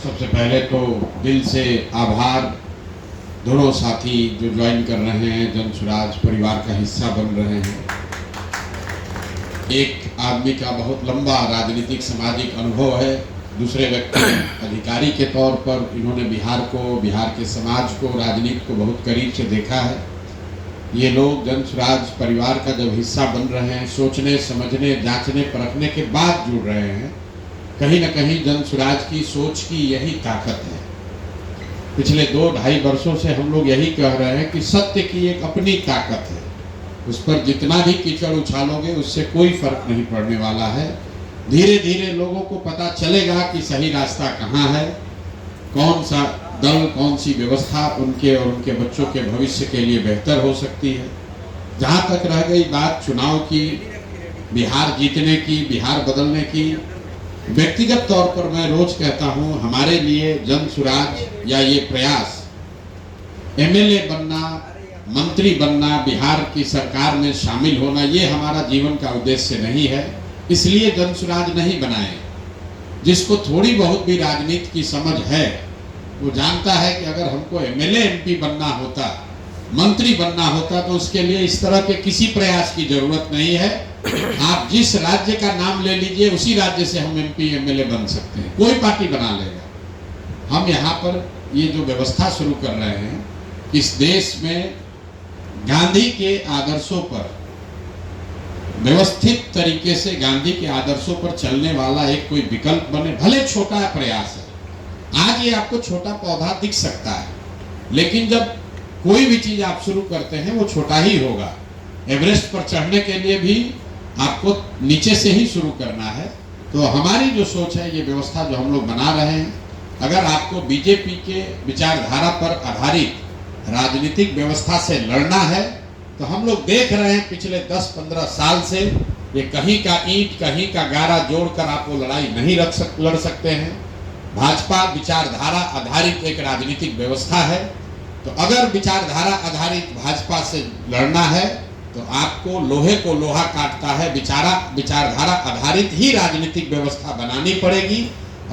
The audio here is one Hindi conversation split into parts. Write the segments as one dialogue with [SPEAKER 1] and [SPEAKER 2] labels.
[SPEAKER 1] सबसे पहले तो दिल से आभार दोनों साथी जो ज्वाइन कर रहे हैं, जन स्वराज परिवार का हिस्सा बन रहे हैं। एक आदमी का बहुत लंबा राजनीतिक सामाजिक अनुभव है, दूसरे व्यक्ति अधिकारी के तौर पर इन्होंने बिहार को, बिहार के समाज को, राजनीति को बहुत करीब से देखा है। ये लोग जन स्वराज परिवार का जब हिस्सा बन रहे हैं, सोचने समझने जांचने परखने के बाद जुड़ रहे हैं। कहीं न कहीं जन स्वराज की सोच की यही ताकत है। पिछले 2-2.5 वर्षों से हम लोग यही कह रहे हैं कि सत्य की एक अपनी ताकत है, उस पर जितना भी कीचड़ उछालोगे उससे कोई फर्क नहीं पड़ने वाला है। धीरे धीरे लोगों को पता चलेगा कि सही रास्ता कहाँ है, कौन सा दल, कौन सी व्यवस्था उनके और उनके बच्चों के भविष्य के लिए बेहतर हो सकती है। जहाँ तक रह गई बात चुनाव की, बिहार जीतने की, बिहार बदलने की, व्यक्तिगत तौर पर मैं रोज कहता हूँ, हमारे लिए जन स्वराज या ये प्रयास एमएलए बनना, मंत्री बनना, बिहार की सरकार में शामिल होना, ये हमारा जीवन का उद्देश्य नहीं है। इसलिए जन स्वराज नहीं बनाए। जिसको थोड़ी बहुत भी राजनीति की समझ है वो जानता है कि अगर हमको एमएलए एमपी बनना होता, मंत्री बनना होता, तो उसके लिए इस तरह के किसी प्रयास की जरूरत नहीं है। आप जिस राज्य का नाम ले लीजिए, उसी राज्य से हम एमपी एमएलए बन सकते हैं, कोई पार्टी बना लेगा। हम यहाँ पर ये जो व्यवस्था शुरू कर रहे हैं, इस देश में गांधी के आदर्शों पर, व्यवस्थित तरीके से गांधी के आदर्शों पर चलने वाला एक कोई विकल्प बने। भले छोटा प्रयास है, आज ये आपको छोटा पौधा दिख सकता है, लेकिन जब कोई भी चीज आप शुरू करते हैं वो छोटा ही होगा। एवरेस्ट पर चढ़ने के लिए भी आपको नीचे से ही शुरू करना है। तो हमारी जो सोच है, ये व्यवस्था जो हम लोग बना रहे हैं, अगर आपको बीजेपी के विचारधारा पर आधारित राजनीतिक व्यवस्था से लड़ना है, तो हम लोग देख रहे हैं पिछले 10-15 साल से ये कहीं का ईंट कहीं का गारा जोड़कर आप वो लड़ाई नहीं लड़ सकते हैं। भाजपा विचारधारा आधारित एक राजनीतिक व्यवस्था है, तो अगर विचारधारा आधारित भाजपा से लड़ना है तो आपको लोहे को लोहा काटता है, विचारधारा आधारित ही राजनीतिक व्यवस्था बनानी पड़ेगी।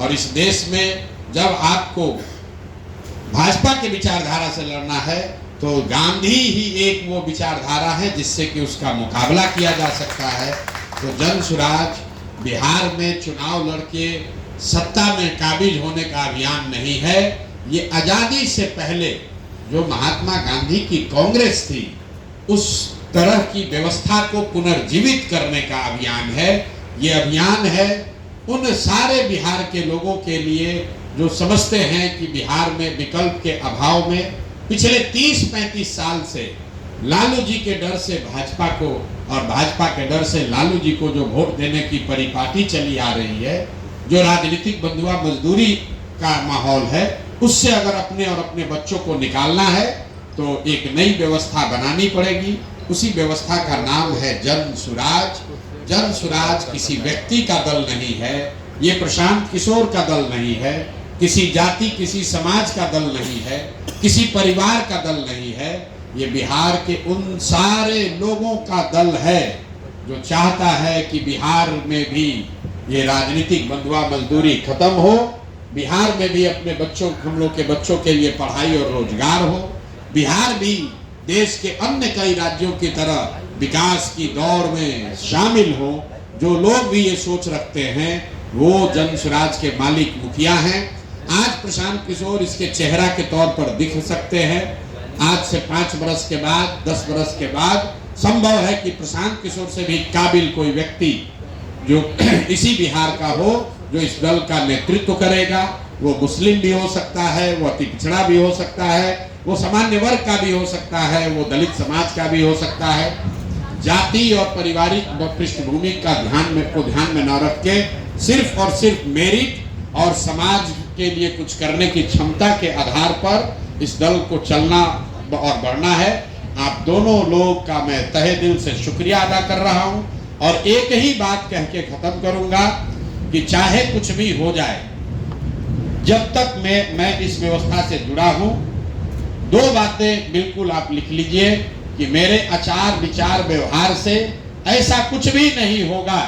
[SPEAKER 1] और इस देश में जब आपको भाजपा के विचारधारा से लड़ना है तो गांधी ही एक वो विचारधारा है जिससे कि उसका मुकाबला किया जा सकता है। तो जन स्वराज बिहार में चुनाव लड़के सत्ता में काबिज होने का अभियान नहीं है। ये आजादी से पहले जो महात्मा गांधी की कांग्रेस थी, उस तरह की व्यवस्था को पुनर्जीवित करने का अभियान है। ये अभियान है उन सारे बिहार के लोगों के लिए जो समझते हैं कि बिहार में विकल्प के अभाव में पिछले 30-35 साल से लालू जी के डर से भाजपा को और भाजपा के डर से लालू जी को जो वोट देने की परिपाटी चली आ रही है, जो राजनीतिक बंधुआ मजदूरी का माहौल है, उससे अगर अपने और अपने बच्चों को निकालना है तो एक नई व्यवस्था बनानी पड़ेगी। उसी व्यवस्था का नाम है जन स्वराज। जन स्वराज किसी व्यक्ति का दल नहीं है, ये प्रशांत किशोर का दल नहीं है, किसी जाति किसी समाज का दल नहीं है, किसी परिवार का दल नहीं है। ये बिहार के उन सारे लोगों का दल है जो चाहता है कि बिहार में भी ये राजनीतिक बंधुआ मजदूरी खत्म हो, बिहार में भी अपने बच्चों, हम लोग के बच्चों के लिए पढ़ाई और रोजगार हो, बिहार भी देश के अन्य कई राज्यों की तरह विकास की दौड़ में शामिल हो। जो लोग भी ये सोच रखते हैं वो जन स्वराज के मालिक मुखिया हैं। आज प्रशांत किशोर इसके चेहरा के तौर पर दिख सकते हैं। आज से 5 वर्ष के बाद, 10 वर्ष के बाद संभव है कि प्रशांत किशोर से भी काबिल कोई व्यक्ति जो इसी बिहार का हो, जो इस दल का नेतृत्व करेगा। वो मुस्लिम भी हो सकता है, वो अति पिछड़ा भी हो सकता है, वो सामान्य वर्ग का भी हो सकता है, वो दलित समाज का भी हो सकता है। जाति और पारिवारिक पृष्ठभूमि का ध्यान में न रख के सिर्फ और सिर्फ मेरिट और समाज के लिए कुछ करने की क्षमता के आधार पर इस दल को चलना और बढ़ना है। आप दोनों लोग का मैं तहे दिल से शुक्रिया अदा कर रहा हूं और एक ही बात कह के खत्म करूंगा कि चाहे कुछ भी हो जाए, जब तक मैं इस व्यवस्था से जुड़ा हूं, 2 बातें बिल्कुल आप लिख लीजिए कि मेरे आचार विचार व्यवहार से ऐसा कुछ भी नहीं होगा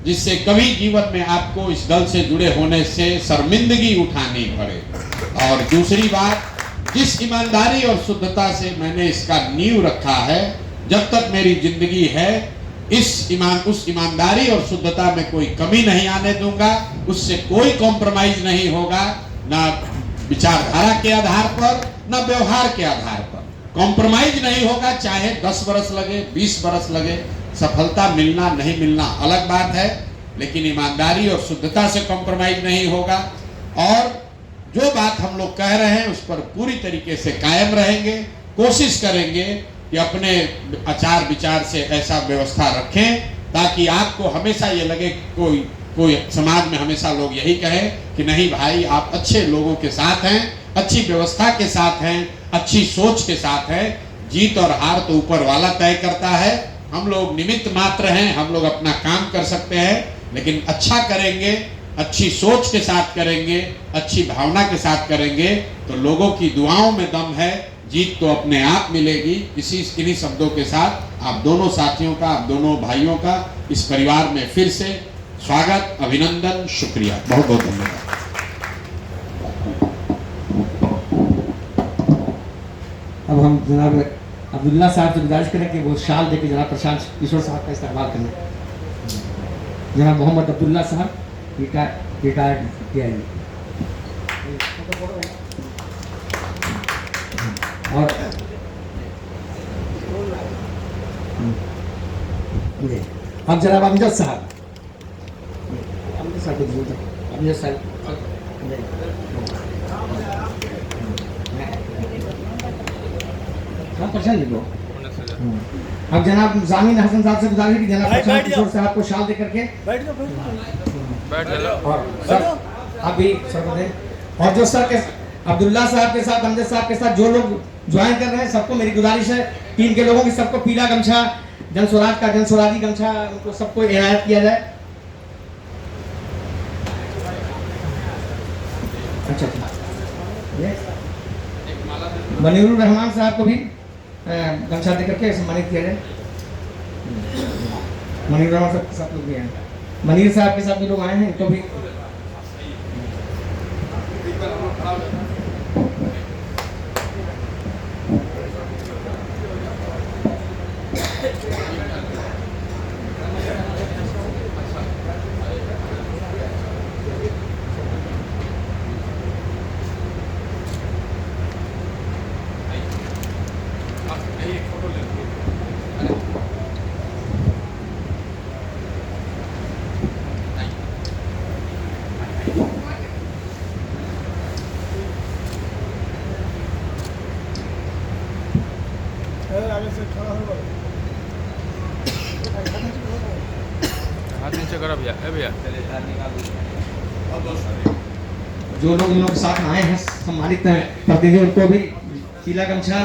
[SPEAKER 1] जिससे कभी जीवन में आपको इस दल से जुड़े होने से शर्मिंदगी उठानी पड़े। और दूसरी बात, जिस ईमानदारी और शुद्धता से मैंने इसका नींव रखा है, जब तक मेरी जिंदगी है उस ईमानदारी और शुद्धता में कोई कमी नहीं आने दूंगा, उससे कोई कॉम्प्रोमाइज नहीं होगा, ना विचारधारा के आधार पर ना व्यवहार के आधार पर कॉम्प्रोमाइज नहीं होगा। चाहे 10 बरस लगे, 20 बरस लगे, सफलता मिलना नहीं मिलना अलग बात है, लेकिन ईमानदारी और शुद्धता से कॉम्प्रोमाइज नहीं होगा। और जो बात हम लोग कह रहे हैं उस पर पूरी तरीके से कायम रहेंगे, कोशिश करेंगे कि अपने आचार विचार से ऐसा व्यवस्था रखें ताकि आपको हमेशा ये लगे, कोई समाज में हमेशा लोग यही कहें कि नहीं भाई आप अच्छे लोगों के साथ हैं, अच्छी व्यवस्था के साथ हैं, अच्छी सोच के साथ हैं। जीत और हार तो ऊपर वाला तय करता है, हम लोग निमित्त मात्र हैं, हम लोग अपना काम कर सकते हैं, लेकिन अच्छा करेंगे, अच्छी सोच के साथ करेंगे, अच्छी भावना के साथ करेंगे तो लोगों की दुआओं में दम है, जीत तो अपने आप मिलेगी। इन्हीं शब्दों के साथ आप दोनों साथियों का, आप दोनों भाइयों का इस परिवार में फिर से स्वागत, अभिनंदन, शुक्रिया, बहुत बहुत धन्यवाद।
[SPEAKER 2] अब हम जनाब अब्दुल्ला साहब से गुजारिश करें कि वो शाल देके जनाब प्रशांत किशोर साहब का इस्तेमाल करें। जनाब मोहम्मद अब्दुल्ला साहब रिटायर्ड PI। और अब जनाब अमजद साहब को दीजिए। अमजद साहब प्रशांत जी को। अब जनाब जामिन हसन साहब से गुजारिश कि जनाब प्रशांत किशोर साहब को शाल दे करके और सर आप भी सर दें। और जो सर के अब्दुल्ला साहब के साथ, अमजद साहब के साथ जो लोग ज्वाइन कर रहे हैं, सबको मेरी गुजारिश है, टीम के लोगों की सबको पीला गमछा, जनस्वराजी गमछा उनको सबको इनायत किया जाए। अच्छा मनीरुर रहमान साहब को भी गमछा दे करके सम्मानित किया जाए। मनीरुर रहमान साहब के साथ लोग भी हैं, मनीर साहब के साथ भी लोग आए हैं, इनको भी जो लोग इन लोगों के साथ आए हैं सम्मानित करते हैं, उनको भी पीला गमछा